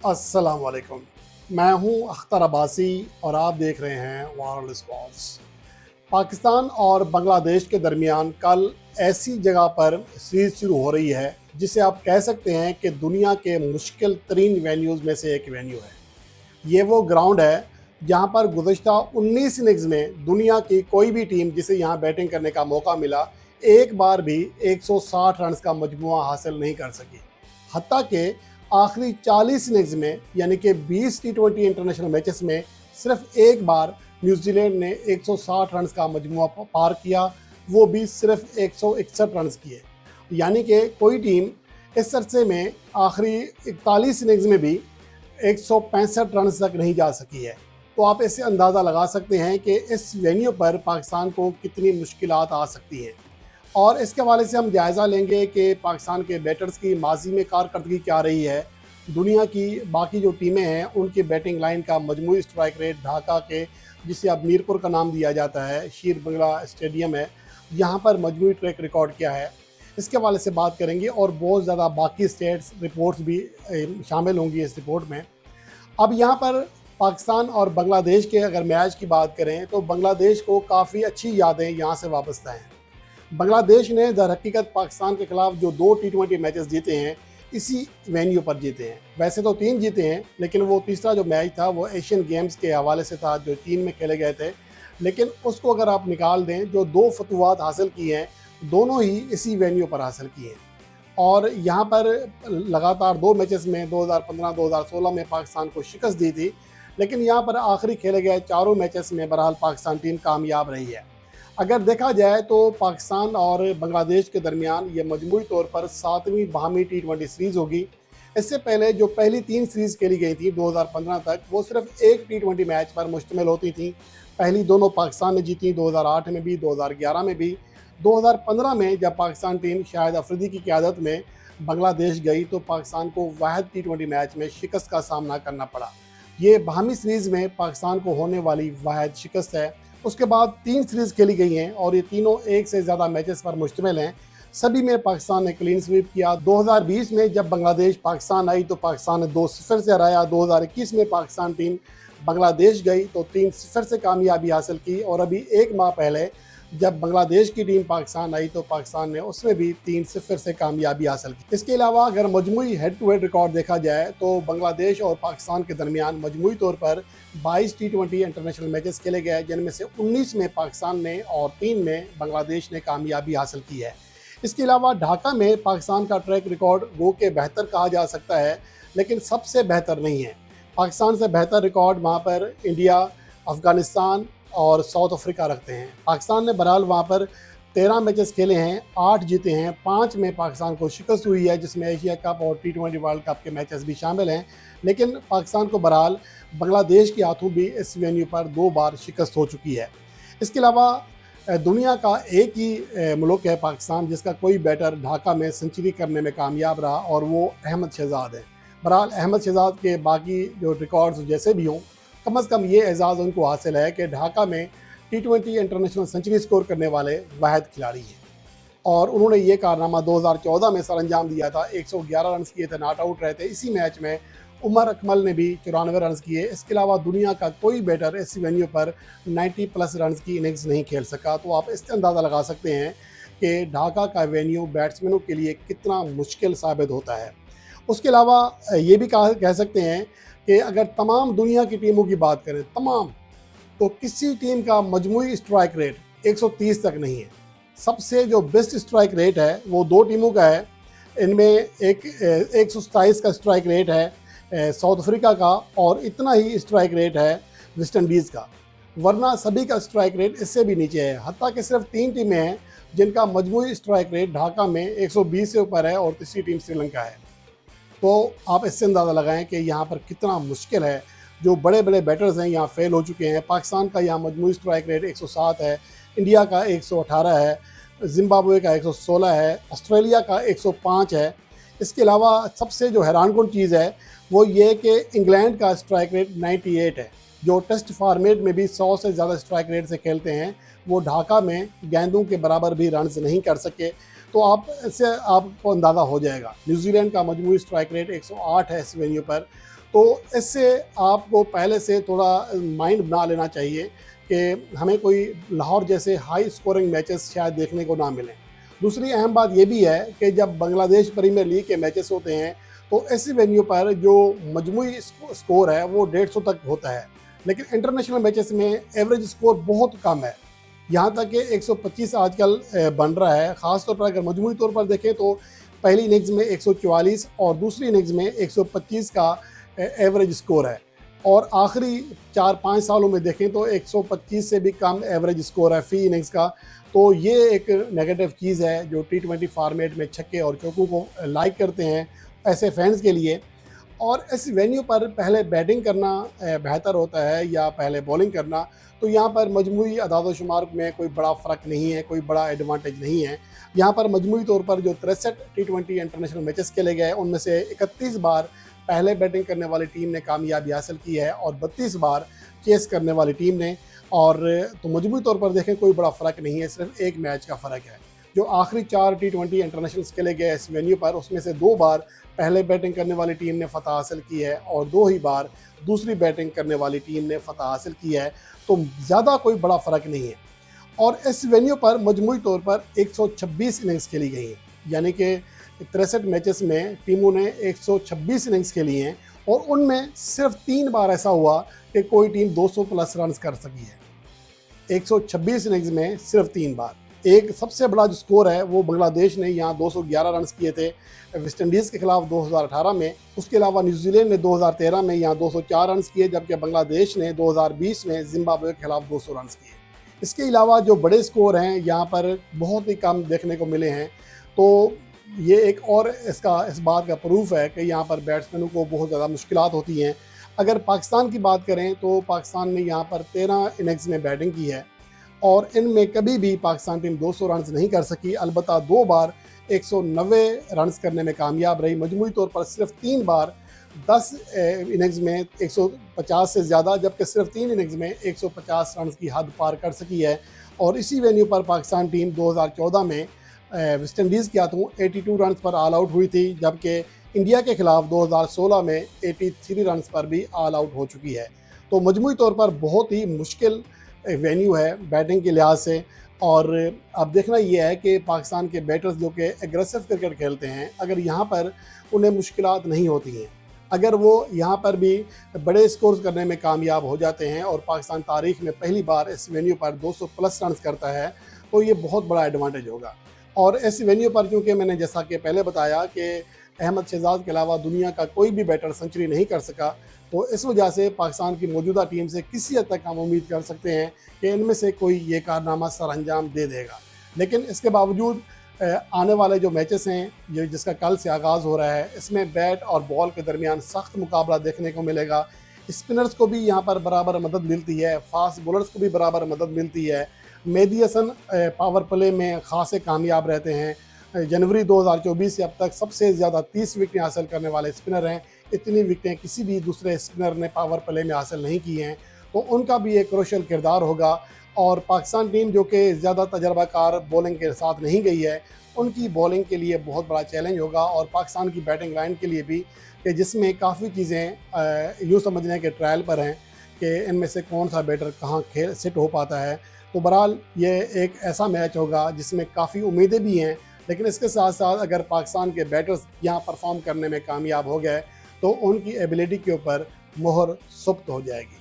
अस्सलाम वालेकुम। मैं हूं अख्तर अब्बासी और आप देख रहे हैं वर्ल्ड स्पोर्ट्स। पाकिस्तान और बांग्लादेश के दरमियान कल ऐसी जगह पर सीरीज शुरू हो रही है जिसे आप कह सकते हैं कि दुनिया के मुश्किल तरीन वेन्यूज़ में से एक वेन्यू है। ये वो ग्राउंड है जहां पर गुज़श्ता 19 इनिंग्स में दुनिया की कोई भी टीम जिसे यहां बैटिंग करने का मौका मिला, एक बार भी 160 रन का मजमुआ हासिल नहीं कर सकी। हत्ता कि आखिरी 40 इनिंग्स में यानी कि 20 टी20 इंटरनेशनल मैचेस में सिर्फ एक बार न्यूजीलैंड ने 160 रन का मजमुआ पार किया, वो भी सिर्फ 161 रन किए। यानी कि कोई टीम इस अरसे में आखिरी 41 इनिंग्स में भी 165 रन तक नहीं जा सकी है। तो आप इससे अंदाज़ा लगा सकते हैं कि इस वेन्यू पर पाकिस्तान को कितनी मुश्किलात आ सकती हैं। और इसके हवाले से हम जायज़ा लेंगे कि पाकिस्तान के बैटर्स की माजी में कारकर्दगी क्या रही है, दुनिया की बाकी जो टीमें हैं उनकी बैटिंग लाइन का मजमूई स्ट्राइक रेट, ढाका के जिसे अब मीरपुर का नाम दिया जाता है, शीर बंगला स्टेडियम है, यहाँ पर मजमूई ट्रैक रिकॉर्ड क्या है, इसके हवाले से बात करेंगे। और बहुत ज़्यादा बाकी स्टेट्स रिपोर्ट्स भी शामिल होंगी इस रिपोर्ट में। अब यहाँ पर पाकिस्तान और बांग्लादेश के अगर मैच की बात करें तो बांग्लादेश को काफ़ी अच्छी यादें यहाँ से वाबस्ता हैं। बांग्लादेश ने दर हकीकत पाकिस्तान के खिलाफ जो 2 टी20 मैचेस जीते हैं इसी वेन्यू पर जीते हैं। वैसे तो 3 जीते हैं, लेकिन वो तीसरा जो मैच था वो एशियन गेम्स के हवाले से था जो चीन में खेले गए थे। लेकिन उसको अगर आप निकाल दें, जो 2 फतवात हासिल किए हैं दोनों ही इसी वेन्यू पर हासिल किए हैं। और यहाँ पर लगातार 2 मैचेस में 2015-2016 में पाकिस्तान को शिकस्त दी थी, लेकिन यहाँ पर आखिरी खेले गए चारों मैचेस में बहरहाल पाकिस्तान टीम कामयाब रही है। अगर देखा जाए तो पाकिस्तान और बांग्लादेश के दरमियान ये मजमूई तौर पर 7वीं बाहमी टी20 सीरीज़ होगी। इससे पहले जो पहली 3 सीरीज़ खेली गई थी 2015 तक, वो सिर्फ एक टी20 मैच पर मुश्तमिल होती थी। पहली दोनों पाकिस्तान ने जीती, 2008 में भी, 2011 में भी। 2015 में जब पाकिस्तान टीम शाहिद अफरीदी की क़यादत में बांग्लादेश गई तो पाकिस्तान को वाहिद टी20 मैच में शिकस्त का सामना करना पड़ा। ये बाहमी सीरीज़ में पाकिस्तान को होने वाली वाहिद शिकस्त है। उसके बाद 3 सीरीज़ खेली गई हैं और ये तीनों एक से ज़्यादा मैचेस पर मुश्तमिल हैं। सभी में पाकिस्तान ने क्लीन स्वीप किया। 2020 में जब बांग्लादेश पाकिस्तान आई तो पाकिस्तान ने 2-0 से हराया। 2021 में पाकिस्तान टीम बांग्लादेश गई तो 3-0 से कामयाबी हासिल की। और अभी 1 माह पहले जब बांग्लादेश की टीम पाकिस्तान आई तो पाकिस्तान ने उसमें भी 3-0 से कामयाबी हासिल की। इसके अलावा अगर मजमूई हेड टू हेड रिकॉर्ड देखा जाए तो बांग्लादेश और पाकिस्तान के दरमियान मजमूई तौर पर 22 टी20 इंटरनेशनल मैचेस खेले गए, जिनमें से 19 में पाकिस्तान ने और 3 में बांग्लादेश ने कामयाबी हासिल की है। इसके अलावा ढाका में पाकिस्तान का ट्रैक रिकॉर्ड वो के बेहतर कहा जा सकता है, लेकिन सबसे बेहतर नहीं है। पाकिस्तान से बेहतर रिकॉर्ड वहाँ पर इंडिया, अफ़गानिस्तान और साउथ अफ्रीका रखते हैं। पाकिस्तान ने बहरहाल वहाँ पर 13 मैचेस खेले हैं, 8 जीते हैं, 5 में पाकिस्तान को शिकस्त हुई है, जिसमें एशिया कप और टी20 वर्ल्ड कप के मैचेस भी शामिल हैं। लेकिन पाकिस्तान को बहरहाल बांग्लादेश के हाथों भी इस वेन्यू पर 2 बार शिकस्त हो चुकी है। इसके अलावा दुनिया का एक ही मुल्क है पाकिस्तान जिसका कोई बैटर ढाका में सेंचुरी करने में कामयाब रहा, और वो अहमद शहजाद है। बहरहाल अहमद शहजाद के बाकी जो रिकॉर्ड्स जैसे भी हों, कम से कम ये एजाज़ उनको हासिल है कि ढाका में टी20 इंटरनेशनल सेंचुरी स्कोर करने वाले वाहिद खिलाड़ी हैं। और उन्होंने ये कारनामा 2014 में सर अंजाम दिया था। 111 रन किए थे, नॉट आउट रहे थे। इसी मैच में उमर अकमल ने भी 94 रन किए। इसके अलावा दुनिया का कोई बैटर इस वेन्यू पर 90+ रन की इनिंग्स नहीं खेल सका। तो आप इससे अंदाज़ा लगा सकते हैं कि ढाका का वेन्यू बैट्समैनों के लिए कितना मुश्किल साबित होता है। उसके अलावा ये भी कह सकते हैं कि अगर तमाम दुनिया की टीमों की बात करें तमाम, तो किसी टीम का मजमूई स्ट्राइक रेट 130 तक नहीं है। सबसे जो बेस्ट स्ट्राइक रेट है वो 2 टीमों का है। इनमें एक 127 का स्ट्राइक रेट है साउथ अफ्रीका का, और इतना ही स्ट्राइक रेट है वेस्ट इंडीज़ का। वरना सभी का स्ट्राइक रेट इससे भी नीचे है। हत्ता कि सिर्फ 3 टीमें हैं जिनका मजमूई स्ट्राइक रेट ढाका में 120 से ऊपर है, और तीसरी टीम श्रीलंका है। तो आप इससे अंदाज़ा लगाएं कि यहाँ पर कितना मुश्किल है। जो बड़े बड़े बैटर्स हैं यहाँ फेल हो चुके हैं। पाकिस्तान का यहाँ मजमूई स्ट्राइक रेट 107 है, इंडिया का 118 है, जिम्बाब्वे का 116 है, ऑस्ट्रेलिया का 105 है। इसके अलावा सबसे जो हैरानकुन चीज़ है वो ये कि इंग्लैंड का स्ट्राइक रेट 98 है। जो टेस्ट फॉर्मेट में भी 100 से ज़्यादा स्ट्राइक रेट से खेलते हैं, वो ढाका में गेंदों के बराबर भी रन नहीं कर सके। तो आप इससे आपको अंदाज़ा हो जाएगा। न्यूजीलैंड का मजमूई स्ट्राइक रेट 108 है इस वेन्यू पर, तो इससे आपको पहले से थोड़ा माइंड बना लेना चाहिए कि हमें कोई लाहौर जैसे हाई स्कोरिंग मैचेस शायद देखने को ना मिलें। दूसरी अहम बात ये भी है कि जब बांग्लादेश प्रीमियर लीग के मैचेस होते हैं तो ऐसी वेन्यू पर जो मजमूई स्कोर है वो 150 तक होता है, लेकिन इंटरनेशनल मैचेस में एवरेज स्कोर बहुत कम है। यहाँ तक कि 125 आजकल बन रहा है। ख़ासतौर पर अगर मजमूई तौर पर देखें तो पहली इनिंग्स में 144 और दूसरी इनिंग्स में 125 का एवरेज स्कोर है, और आखिरी 4-5 सालों में देखें तो 125 से भी कम एवरेज स्कोर है फी इनिंग्स का। तो ये एक नेगेटिव चीज़ है जो T20 फॉर्मेट में छक्के और चौकों को लाइक करते हैं ऐसे फैंस के लिए। और इस वेन्यू पर पहले बैटिंग करना बेहतर होता है या पहले बॉलिंग करना, तो यहाँ पर मजमूई अदाद-ओ-शुमार में कोई बड़ा फ़र्क नहीं है, कोई बड़ा एडवांटेज नहीं है। यहाँ पर मजमूई तौर पर जो 63 T20 इंटरनेशनल मैचेस खेले गए उनमें से 31 बार पहले बैटिंग करने वाली टीम ने कामयाबी हासिल की है और 32 बार चेस करने वाली टीम ने। और तो मजमूई तौर पर देखें कोई बड़ा फ़र्क नहीं है, सिर्फ एक मैच का फ़र्क है। जो आखिरी 4 T20 इंटरनेशनल्स खेले गए इस वेन्यू पर, उसमें से 2 बार पहले बैटिंग करने वाली टीम ने फ़तह हासिल की है और 2 ही बार दूसरी बैटिंग करने वाली टीम ने फ़तह हासिल की है। तो ज़्यादा कोई बड़ा फ़र्क नहीं है। और इस वेन्यू पर मजमूई तौर पर 126 इनिंग्स खेली गई हैं, यानी कि 63 मैचेस में टीमों ने 126 इनिंग्स खेली हैं और उनमें सिर्फ 3 बार ऐसा हुआ कि कोई टीम 200 प्लस रन कर सकी है। 126 इनिंग्स में सिर्फ 3 बार। एक सबसे बड़ा जो स्कोर है वो बांग्लादेश ने यहाँ 211 रन किए थे वेस्ट इंडीज़ के खिलाफ 2018 में। उसके अलावा न्यूजीलैंड ने 2013 में यहाँ 204 रन किए, जबकि बांग्लादेश ने 2020 में जिम्बाब्वे के खिलाफ 200 रन किए। इसके अलावा जो बड़े स्कोर हैं यहाँ पर बहुत ही कम देखने को मिले हैं। तो ये एक और इस बात का प्रूफ है कि यहाँ पर बैट्समैनों को बहुत ज़्यादा मुश्किलात होती हैं। अगर पाकिस्तान की बात करें तो पाकिस्तान ने यहाँ पर 13 इनिंग्स में बैटिंग की है और इनमें कभी भी पाकिस्तान टीम 200 रन नहीं कर सकी। अलबत्ता 2 बार 190 रन करने में कामयाब रही। मजमूई तौर पर सिर्फ 3 बार 10 इनिंग्स में 150 से ज़्यादा, जबकि सिर्फ 3 इनिंग्स में 150 रन की हद पार कर सकी है। और इसी वेन्यू पर पाकिस्तान टीम 2014 में वेस्ट इंडीज़ के हाथों 82 रन पर ऑल आउट हुई थी, जबकि इंडिया के खिलाफ 2016 में 83 रन पर भी ऑल आउट हो चुकी है। तो मजमूई तौर पर बहुत ही मुश्किल वेन्यू है बैटिंग के लिहाज से। और अब देखना यह है कि पाकिस्तान के बैटर्स जो कि एग्रेसिव क्रिकेट खेलते हैं, अगर यहाँ पर उन्हें मुश्किलात नहीं होती हैं, अगर वो यहाँ पर भी बड़े स्कोर्स करने में कामयाब हो जाते हैं और पाकिस्तान तारीख में पहली बार इस वेन्यू पर 200 प्लस रन करता है, तो ये बहुत बड़ा एडवांटेज होगा। और इस वेन्यू पर क्योंकि मैंने जैसा कि पहले बताया कि अहमद शहजाद के अलावा दुनिया का कोई भी बैटर सेंचुरी नहीं कर सका, तो इस वजह से पाकिस्तान की मौजूदा टीम से किसी हद तक हम उम्मीद कर सकते हैं कि इनमें से कोई ये कारनामा सर अंजाम दे देगा। लेकिन इसके बावजूद आने वाले जो मैचेस हैं, ये जिसका कल से आगाज़ हो रहा है, इसमें बैट और बॉल के दरमियान सख्त मुकाबला देखने को मिलेगा। स्पिनर्स को भी यहाँ पर बराबर मदद मिलती है, फास्ट बॉलर्स को भी बराबर मदद मिलती है। मेहदी हसन पावर प्ले में खासे कामयाब रहते हैं। जनवरी 2024 से अब तक सबसे ज़्यादा 30 विकेटें हासिल करने वाले स्पिनर हैं। इतनी विकेटें किसी भी दूसरे स्पिनर ने पावर प्ले में हासिल नहीं की हैं, तो उनका भी एक क्रूशियल किरदार होगा। और पाकिस्तान टीम जो कि ज़्यादा तजर्बाकार बॉलिंग के साथ नहीं गई है, उनकी बॉलिंग के लिए बहुत बड़ा चैलेंज होगा। और पाकिस्तान की बैटिंग लाइन के लिए भी, कि जिसमें काफ़ी चीज़ें यूँ समझने के ट्रायल पर हैं कि इनमें से कौन सा बैटर कहाँ खेल सिट हो पाता है। तो बहरहाल ये एक ऐसा मैच होगा जिसमें काफ़ी उम्मीदें भी हैं, लेकिन इसके साथ साथ अगर पाकिस्तान के बैटर्स यहाँ परफॉर्म करने में कामयाब हो गए तो उनकी एबिलिटी के ऊपर मोहर सुप्त हो जाएगी।